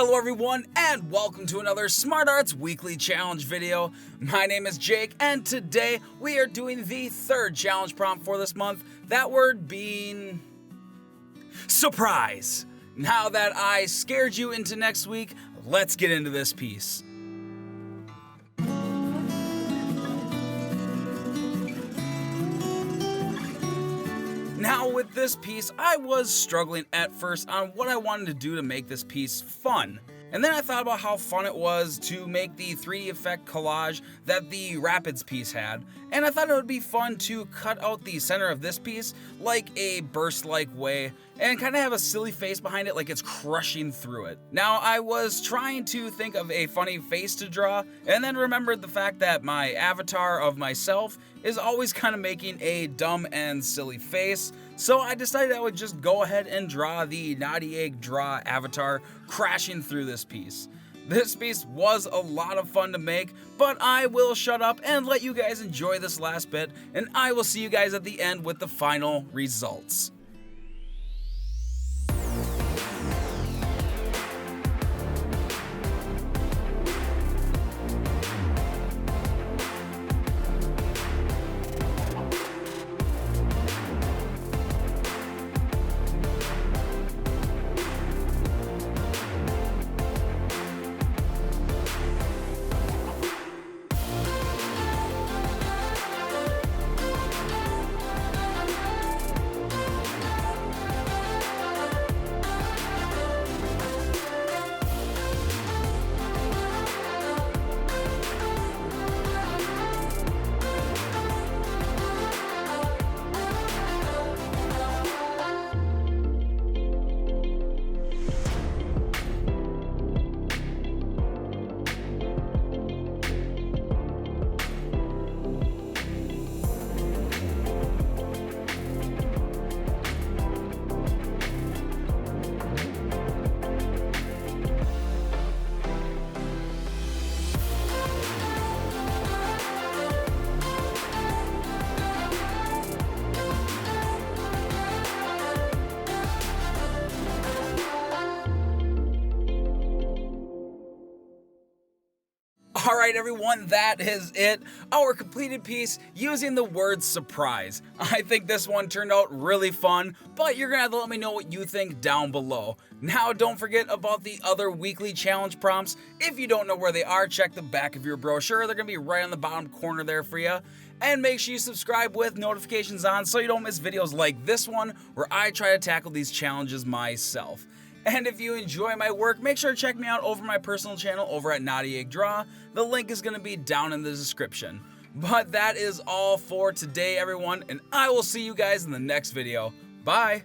Hello everyone, and welcome to another Smart Arts Weekly Challenge video. My name is Jake, and today we are doing the third challenge prompt for this month, that word being surprise. Now that I scared you into next week, let's get into this piece. Now with this piece, I was struggling at first on what I wanted to do to make this piece fun. And then I thought about how fun it was to make the 3D effect collage that the Rapids piece had, and I thought it would be fun to cut out the center of this piece like a burst-like way and kind of have a silly face behind it like it's crushing through it. Now I was trying to think of a funny face to draw and then remembered the fact that my avatar of myself is always kind of making a dumb and silly face, so I decided I would just go ahead and draw the Naughty Egg Draw avatar crashing through this piece. This piece was a lot of fun to make, but I will shut up and let you guys enjoy this last bit, and I will see you guys at the end with the final results. Alright everyone, that is it. Our completed piece using the word surprise. I think this one turned out really fun, but you're gonna have to let me know what you think down below. Now don't forget about the other weekly challenge prompts. If you don't know where they are, check the back of your brochure. They're gonna be right on the bottom corner there for you. And make sure you subscribe with notifications on so you don't miss videos like this one where I try to tackle these challenges myself. And if you enjoy my work, make sure to check me out over my personal channel over at Naughty Egg Draw. The link is going to be down in the description. But that is all for today, everyone, and I will see you guys in the next video. Bye!